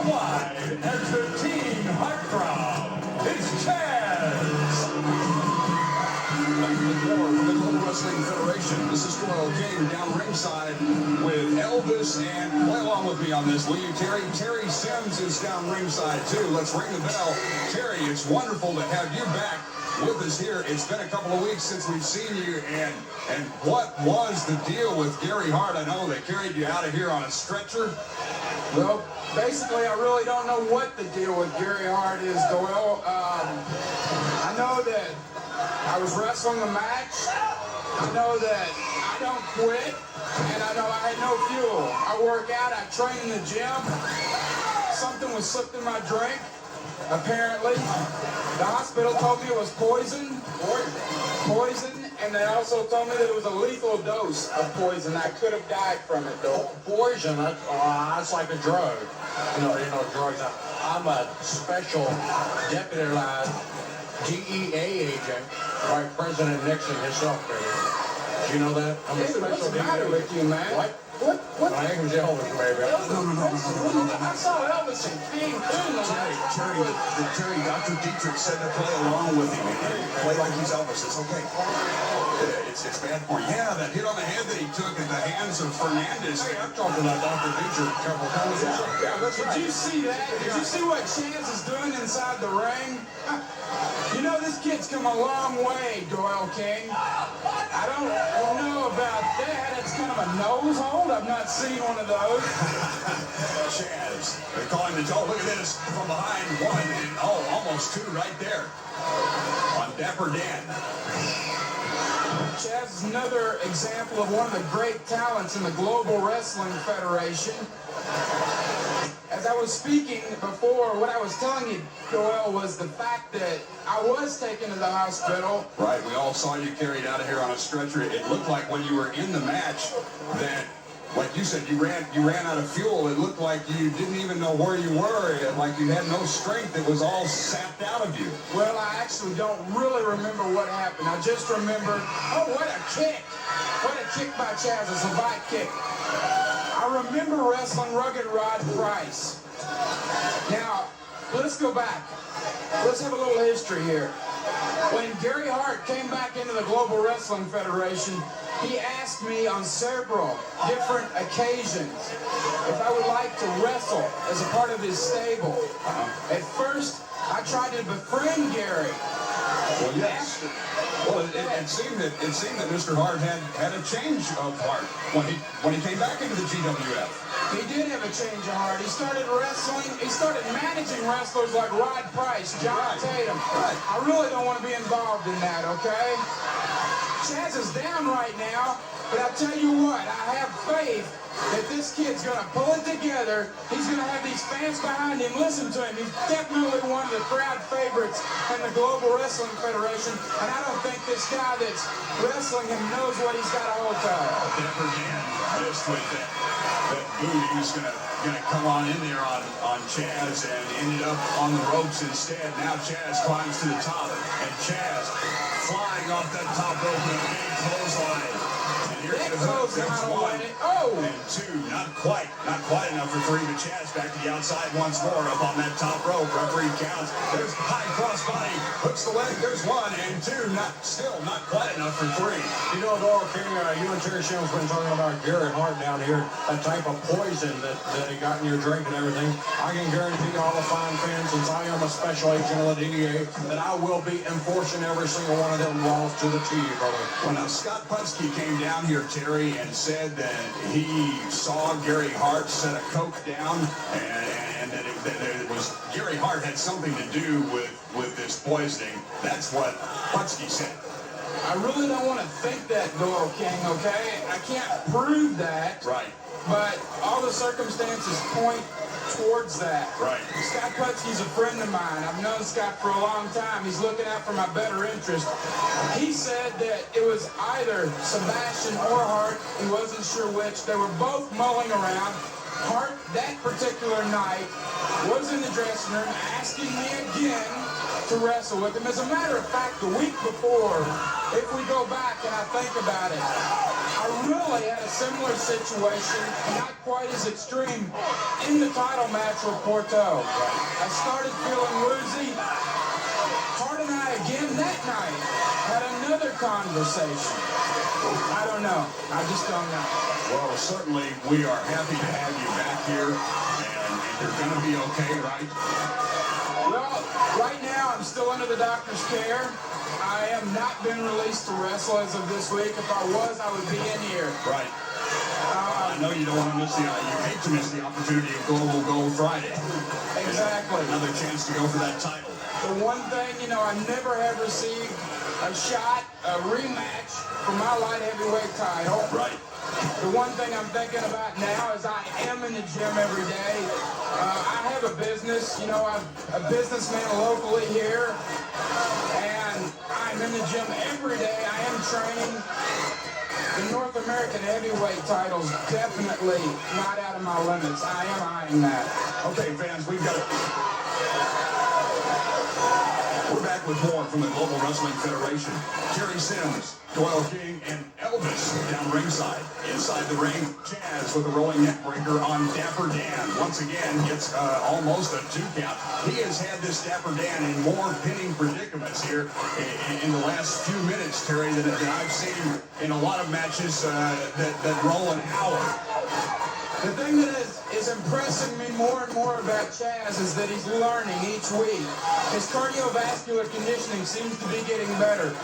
worldwide as the Teen Heartthrob, it's Chaz. From the Global Wrestling Federation. This is Doyle King down ringside with Elvis, and play along with me on this, will you, Terry? Terry Sims is down ringside too. Let's ring the bell. Terry, it's wonderful to have you back with us here. It's been a couple of weeks since we've seen you, and what was the deal with Gary Hart? I know they carried you out of here on a stretcher. Well, basically, I really don't know what the deal with Gary Hart is, Doyle. I know that I was wrestling a match. I know that I don't quit, and I know I had no fuel. I work out, I train in the gym. Something was slipped in my drink, apparently. The hospital told me it was poison, and they also told me that it was a lethal dose of poison. I could have died from it, though. Poison, that's like a drug. You know, drugs. I'm a special deputy DEA agent by President Nixon himself, baby. Do you know that? I'm a David, special what's the matter with you, man? What? What? I think it was Elvis, baby. No. I saw Elvis in Cancun. Terry, Dr. Dietrich said to play along with him. Play like he's Elvis. It's okay. It's bad for you. Yeah, that hit on the head that he took at the hands of Fernandez. Hey, I'm talking about Dr. Dietrich a couple times. Yeah, that's right. Did you see that? Did you see what Chaz is doing inside the ring? You know, this kid's come a long way, Doyle King. I don't know about that. It's kind of a nose hold. I've not seen one of those. Chaz, they're calling the toe. Look at this from behind. One and almost two right there on Dapper Dan. Chaz is another example of one of the great talents in the Global Wrestling Federation. As I was speaking before, what I was telling you, Doyle, was the fact that I was taken to the hospital. Right, we all saw you carried out of here on a stretcher. It looked like when you were in the match that, like you said, you ran out of fuel. It looked like you didn't even know where you were, like you had no strength. It was all sapped out of you. Well, I actually don't really remember what happened. I just remember, oh, what a kick. What a kick by Chaz, a savate kick. I remember wrestling Rugged Rod Price. Now, let's go back. Let's have a little history here. When Gary Hart came back into the Global Wrestling Federation, he asked me on several different occasions if I would like to wrestle as a part of his stable. At first, I tried to befriend Gary. Well, yes. Well, it seemed that Mr. Hart had a change of heart when he came back into the GWF. He did have a change of heart. He started wrestling. He started managing wrestlers like Rod Price, John Tatum. Right. I really don't want to be involved in that, okay? Chaz is down right now, but I tell you what, I have faith that this kid's going to pull it together. He's going to have these fans behind him. Listen to him. He's definitely one of the crowd favorites in the Global Wrestling Federation, and I don't think this guy that's wrestling him knows what he's got a hold of. Dapper Dan missed with that boot. He was gonna come on in there on Chaz and ended up on the ropes instead. Now Chaz climbs to the top, and Chaz flying off that top rope with a big clothesline. And here's the hook. There's one. And two. Not quite enough for three, but Chaz back to the outside once more up on that top rope. Referee counts. There's high cross body. Hooks the leg. There's one and two. Still not quite enough for three. You know, Doyle King, you and Terry Sims been talking about Gary Hart down here, that type of poison that he got in your drink and everything. I can guarantee all the fine fans, since I am a special agent of the DEA, that I will be enforcing every single one of them laws to the T, brother. Well, now, Scott Putsky came down here, Terry, and said that he saw Gary Hart set a Coke down, and that it was Gary Hart had something to do with this poisoning. That's what Putsky said. I really don't want to think that, Doyle King, okay? I can't prove that. Right. But all the circumstances point towards that. Right. Scott Putsky's a friend of mine. I've known Scott for a long time. He's looking out for my better interest. He said that it was either Sebastian or Hart. He wasn't sure which. They were both mulling around. Hart, that particular night, was in the dressing room asking me again to wrestle with him. As a matter of fact, the week before, if we go back and I think about it, I really had a similar situation, not quite as extreme, in the title match with Porto. I started feeling woozy. Hart and I, again that night, had another conversation. I don't know. I just don't know. Well, certainly we are happy to have you back here, and you're going to be okay, right? Well, right now I'm still under the doctor's care. I have not been released to wrestle as of this week. If I was, I would be in here. Right. I know you don't want to miss you hate to miss the opportunity of Global Gold Friday. Exactly. Another chance to go for that title. The one thing, I never have received a shot, a rematch for my light heavyweight title. Right. The one thing I'm thinking about now is I am in the gym every day. I have a business, I'm a businessman locally here, and I'm in the gym every day. I am training. The North American heavyweight title's definitely not out of my limits. I am eyeing that. Okay, fans, we're back with more from the Global Wrestling Federation. Jerry Sims, Doyle King, and Elvis down ringside. Inside the ring, Chaz with a rolling neck breaker on Dapper Dan. Once again, gets almost a 2 count. He has had this Dapper Dan in more pinning predicaments here in the last few minutes, Terry, than I've seen in a lot of matches that roll an hour. The thing that is impressing me more and more about Chaz is that he's learning each week. His cardiovascular conditioning seems to be getting better.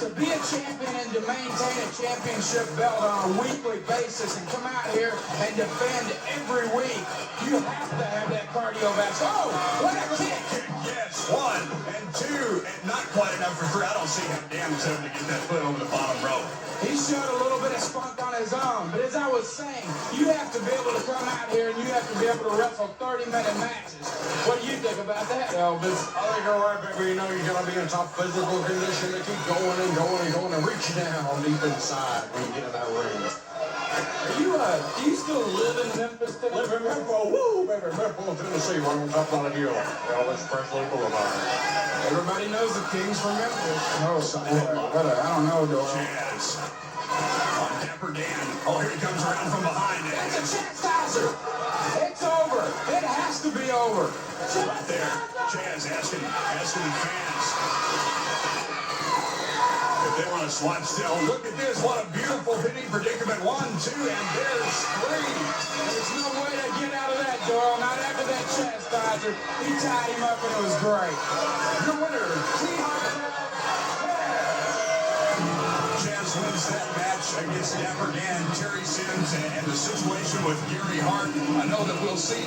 To be a champion and to maintain a championship belt on a weekly basis and come out here and defend every week, you have to have that cardiovascular. Oh, what a kick! Yes, 1 and 2, and not quite enough for 3. I don't see how Dan was able to get that foot over the bottom rope. He showed a little bit of spunk on his own, but as I was saying, you have to be able to come out here and you have to be able to wrestle 30-minute matches. What do you think about that, Elvis? I think you're right, baby. You got to be in top physical condition to keep going and going and going and reach down deep inside when you get in that ring. Do you still live in Memphis, Tennessee? Live in Memphis, woo, baby, Memphis, Tennessee, right on top of the hill. Elvis Presley Boulevard. Everybody knows the King's from Memphis. Oh, I don't know, Doyle. Chaz on Dapper Dan. Oh, here he comes around from behind. It's a chastiser. It's over. It has to be over. Right there, Chaz asking the fans if they want to slot still. Look at this. What a beautiful pinning predicament. 1, 2, and there's 3. There's no way to get out of that, Doyle. Not after that chastiser. He tied him up and it was great. Your winner, Teen Heartthrob Chaz. Chaz wins that match against Dapper Dan, Terry Sims, and the situation with Gary Hart. I know that we'll see